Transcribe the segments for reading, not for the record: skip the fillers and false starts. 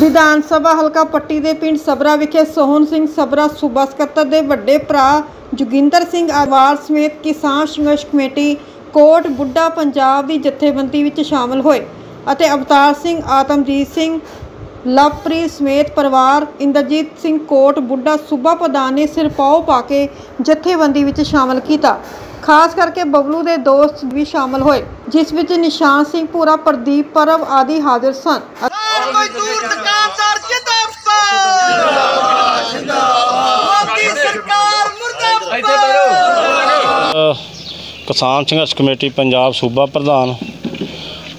विधान सभा हल्का पट्टी के पिंड सबरा विखे सोहन सिंह सबरा सूबा सकत्तर के वड्डे भरा जोगिंदर सिंह अवाल समेत किसान संघर्ष कमेटी कोट बुढ़ा पंजाब की जथेबंदी विच शामिल होए अते अवतार सिंह, आतमजीत सिंह, लवप्रीत समेत परिवार इंद्रजीत सिंह कोट बुढ़ा सूबा प्रधान ने सिरपाओ पाके जथेबंदी विच शामिल किया। खास करके बबलू के दोस्त भी शामिल होए जिस विच निशान सिंह पूरा, प्रदीप परब आदि हाजिर सन। किसान संघर्ष कमेटी पंजाब सूबा प्रधान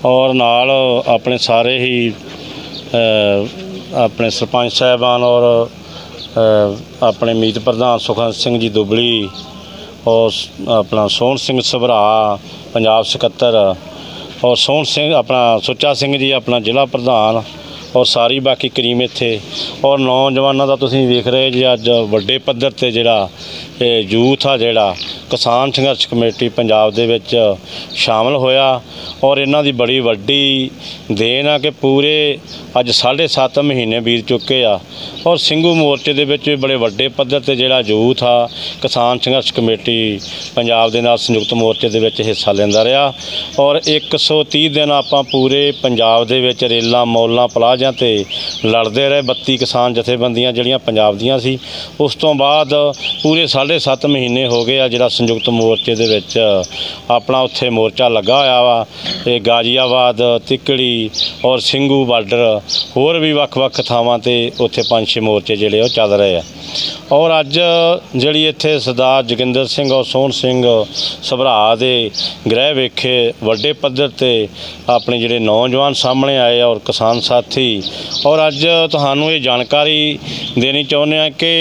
और नाल अपने सारे ही अपने सरपंच साहबान और अपने मीत प्रधान सुखन सिंह जी दुबली और अपना सोहन सिंह सबरा पंजाब सकत्तर और सोहन सिंह अपना सुच्चा सिंह जी अपना जिला प्रधान और सारी बाकी करीम इत्थे और नौजवानों का तुसीं वेख रहे जी अज वड्डे पद्धर ते जिहड़ा यूथ आ जिहड़ा किसान संघर्ष कमेटी पंजाब दे विच शामिल होया और इन्हां दी बड़ी वड्डी देन आ कि पूरे अज 7.5 महीने बीत चुके आ और ਸਿੰਘੂ मोर्चे दे विच बड़े वड्डे पद्धर ते जिहड़ा यूथ आ किसान संघर्ष कमेटी पंजाब दे नाल संयुक्त मोर्चे दे विच हिस्सा लैंदा रहा और 130 दिन आपां पूरे पंजाब दे विच रेलां मौलां पलाजां ते लड़दे रहे। 32 किसान जथेबंदियां जिहड़ियां पंजाब दियां सी। उस तो बाद पूरे 7.5 महीने हो गए आ जिहड़ा संयुक्त मोर्चे दे विच अपना उत्थे मोर्चा लगा होया वा। ये गाजियाबाद, तिकड़ी और ਸਿੰਘੂ बार्डर होर भी वक्-वक् थावां ते उत्थे 5-6 मोर्चे जिहड़े ओह चल रहे आ और अज जिहड़ी इत्थे सरदार जोगिंदर सिंह और सोहन सिंह सबरा दे गृह वेखे वड्डे पद्धर ते अपने जिहड़े नौजवान सामने आए और किसान साथी और अज तुहानूं ये जानकारी देनी चाहुंदे आ कि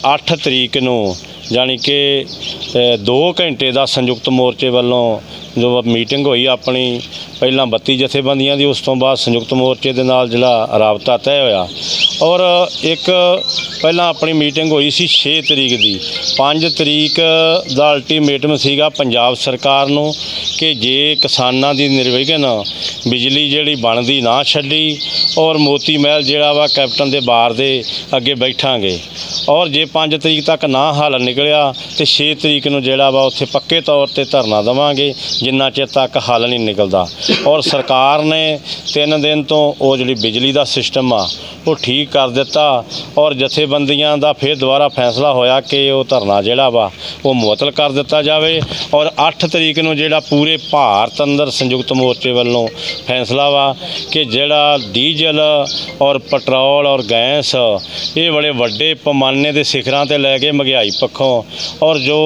8 तरीक नूं जानी कि 2 घंटे का संयुक्त मोर्चे वालों जो मीटिंग हुई अपनी पहला 32 जथेबंदियां दी, उस तो बाद संयुक्त मोर्चे दे नाल जिहड़ा राबता तय होया और एक पहला अपनी मीटिंग हुई सी 6 तरीक की। 5 तरीक का अल्टीमेटम सीगा पंजाब सरकार नूं कि जे किसानां दी निर्विघन बिजली जिहड़ी बनदी ना छड्डी और मोती महल जिहड़ा वा कैप्टन दे बार दे अगे बैठांगे और जे 5 तरीक तक ना हल निकलिया तो 6 तरीक नूं जिहड़ा वा उत्थे पक्के तौर ते धरना देवांगे जिन्ना चिर तक हल नहीं निकलदा। और सरकार ने 3 दिन तो वो जिहड़ी बिजली का सिस्टम आ वो ठीक कर दिता और जथेबंदियां दा फिर दोबारा फैसला होया कि वो धरना जिहड़ा वा वो मुअत्तल कर दिता जावे और 8 तरीक नूं जिहड़ा पूरे भारत अंदर संयुक्त मोर्चे वालों फैसला वा कि जिहड़ा डीजल और पेट्रोल और गैस ये बड़े वड्डे पैमाने के सिखरां ते लै गए महंगाई पक्षों और जो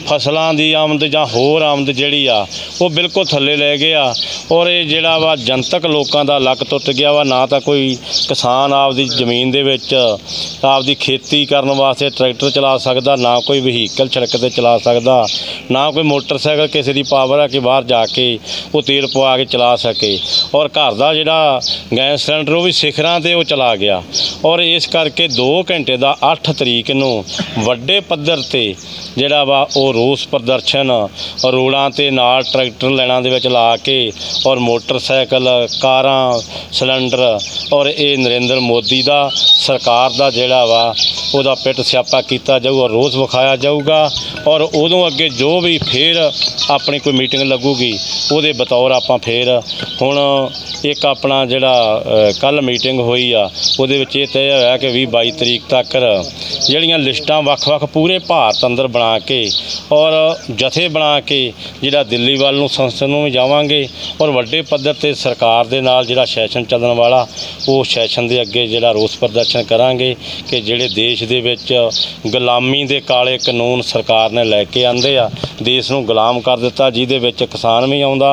फसलों की आमद जां होर आमद जिहड़ी आ वो बिल्कुल थल्ले लै गया और ये जिहड़ा वा जनतक लोगों का लक टुट गया वा। ना तो कोई किसान आपदी जमीन दे विच आपदी खेती करने वास्ते ट्रैक्टर चला सकदा, ना कोई वहीकल सड़क ते चला सकदा, ना कोई मोटरसाइकिल किसी की पावर है कि बाहर जाके वो तेल पवा के चला सके और घर का जिहड़ा गैस सिलेंडर वो भी सिखरां ते वो चला गया और इस करके 2 घंटे का 8 तरीक नूं वड्डे पद्धर ते जिहड़ा वा वो रोस प्रदर्शन रोडां ते नाल ट्रैक्टर लाइनां दे विच ला के और मोटरसाइकिल कारां सिलेंडर और ये नरेंद्र मोदी दा सरकार दा जिहड़ा वा उहदा पिट स्यापा कीता जाऊगा, रोस विखाया जाऊगा और उदों अगे जो भी फिर अपनी कोई मीटिंग लगूगी उहदे बतौर आपां फिर हुण एक अपना जिहड़ा कल मीटिंग हुई आ उहदे विच इह तय होया कि 20-22 तरीक तक जिहड़ियां लिस्टां वक्-वक् पूरे भारत अंदर बना के और जथे बना के जिहड़ा दिल्ली वाल नूं संसद नूं भी जावांगे और वड्डे पद्धर ते सरकार दे नाल जिहड़ा सैशन चलण वाला वो सैशन दे अगे जिहड़ा रोस प्रदर्शन करांगे कि जिहड़े देश दे विच गुलामी दे काले कानून सरकार ने लैके आंदे आ, देश नूं गुलाम कर दिता जिहदे विच किसान भी आउंदा,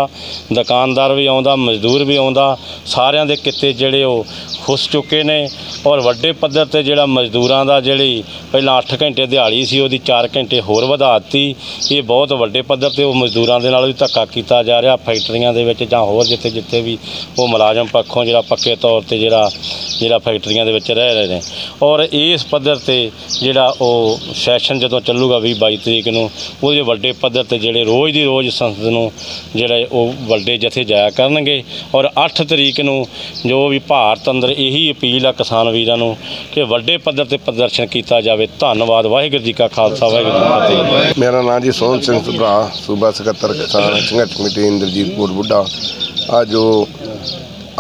दुकानदार भी आउंदा, मजदूर भी आउंदा, सारिਆਂ ਦੇ किते जिहड़े वो खुस चुके ने और वड्डे पद्धर ते जिहड़ा मजदूरां दा जिहड़ी पहलां 8 घंटे दिहाड़ी सी ओहदी 4 घंटे होर वधा दित्ती। ये बहुत वड्डे पद्धर ते वो मजदूरां दे नाल भी धक्का कीता जा रहा। फैक्ट्रियां दे विच ਵਿੱਚ ਜਾਂ ਹੋਰ ਜਿੱਥੇ ਜਿੱਥੇ ਵੀ ਉਹ ਮੁਲਾਜ਼ਮ ਪੱਖੋਂ ਜਿਹੜਾ ਪੱਕੇ ਤੌਰ ਤੇ ਜਿਹੜਾ ਫੈਕਟਰੀਆਂ ਦੇ ਵਿੱਚ ਰਹਿ ਰਹੇ ਨੇ। ਔਰ ਇਸ ਪੱਧਰ ਤੇ ਜਿਹੜਾ ਉਹ ਸੈਸ਼ਨ ਜਦੋਂ ਚੱਲੂਗਾ 20-22 ਤਰੀਕ ਨੂੰ, ਉਹਦੇ ਵੱਡੇ ਪੱਧਰ ਤੇ ਜਿਹੜੇ ਰੋਜ਼ ਦੀ ਰੋਜ਼ ਸੰਸਦ ਨੂੰ ਜਿਹੜੇ ਉਹ ਵੱਡੇ ਜਥੇ ਜਾਇਆ ਕਰਨਗੇ। ਔਰ 8 ਤਰੀਕ ਨੂੰ ਜੋ ਵੀ ਭਾਰਤ ਅੰਦਰ ਇਹੀ ਅਪੀਲ ਆ ਕਿਸਾਨ ਵੀਰਾਂ ਨੂੰ ਕਿ ਵੱਡੇ ਪੱਧਰ ਤੇ ਪ੍ਰਦਰਸ਼ਨ ਕੀਤਾ ਜਾਵੇ। ਧੰਨਵਾਦ। ਵਾਹਿਗੁਰੂ ਜੀ ਕਾ ਖਾਲਸਾ, ਵਾਹਿਗੁਰੂ ਜੀ ਕੀ ਫਤਿਹ। ਮੇਰਾ ਨਾਮ ਜੀ ਸੋਹਣ ਸਿੰਘ ਸਭਰਾ, ਸੂਬਾ ਸਕੱਤਰ ਕਿਸਾਨ ਸੰਘਰਸ਼ ਕਮੇਟੀ ਇੰਦਰਜੀਤ ਕੋਟ ਬੁੱਢਾ।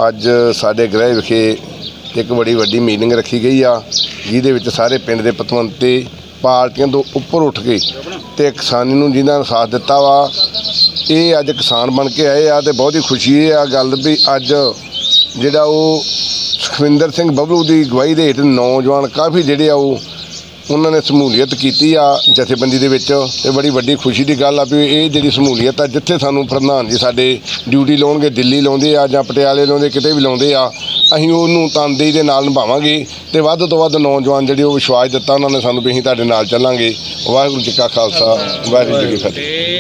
ਅੱਜ ਸਾਡੇ ਗ੍ਰਹਿ ਵਿਖੇ ਇੱਕ ਬੜੀ ਵੱਡੀ ਮੀਟਿੰਗ ਰੱਖੀ ਗਈ ਆ, ਜਿਹਦੇ ਵਿੱਚ ਸਾਰੇ ਪਿੰਡ ਦੇ ਪਤਵੰਤੇ ਪਾਰਟੀਆਂ ਤੋਂ ਉੱਪਰ ਉੱਠ ਕੇ ਤੇ ਕਿਸਾਨੀ ਨੂੰ ਜਿਨ੍ਹਾਂ ਨੇ ਸਾਥ ਦਿੱਤਾ ਵਾ, ਇਹ ਅੱਜ ਕਿਸਾਨ ਬਣ ਕੇ ਆਏ ਆ। ਤੇ ਬਹੁਤ ਹੀ ਖੁਸ਼ੀ ਇਹ ਆ ਗੱਲ ਵੀ ਅੱਜ ਜਿਹੜਾ ਉਹ ਸੁਖਵਿੰਦਰ ਸਿੰਘ ਬੱਬਲੂ ਦੀ ਅਗਵਾਈ ਦੇ ਹੇਠ ਨੌਜਵਾਨ ਕਾਫੀ ਜਿਹੜੇ ਆ ਉਹਨਾਂ ਨੇ ਸ਼ਮੂਲੀਅਤ ਕੀਤੀ ਆ ਜਥੇਬੰਦੀ ਦੇ ਵਿੱਚ। ਤੇ ਬੜੀ ਵੱਡੀ ਖੁਸ਼ੀ ਦੀ ਗੱਲ ਆ ਵੀ ਇਹ ਜਿਹੜੀ ਸ਼ਮੂਲੀਅਤ ਆ, ਜਿੱਥੇ ਸਾਨੂੰ ਪ੍ਰਧਾਨ ਜੀ ਸਾਡੇ ਡਿਊਟੀ ਲਾਉਣਗੇ, ਦਿੱਲੀ ਲਾਉਂਦੇ ਆ ਜਾਂ ਪਟਿਆਲੇ ਲਾਉਂਦੇ, ਕਿਤੇ ਵੀ ਲਾਉਂਦੇ ਆ, ਅਸੀਂ ਉਹਨੂੰ ਤਨਦੇਹੀ ਦੇ ਨਾਲ ਨਿਭਾਵਾਂਗੇ। ਤੇ ਵੱਧ ਤੋਂ ਵੱਧ ਨੌਜਵਾਨ ਜਿਹੜੇ ਉਹ ਵਿਸ਼ਵਾਸ ਦਿੱਤਾ ਉਹਨਾਂ ਨੇ ਸਾਨੂੰ ਵੀ ਅਸੀਂ ਤੁਹਾਡੇ ਨਾਲ ਚੱਲਾਂਗੇ। ਵਾਹਿਗੁਰੂ ਜੀ ਕਾ ਖਾਲਸਾ, ਵਾਹਿਗੁਰੂ ਜੀ ਕੀ ਫਤਿਹ।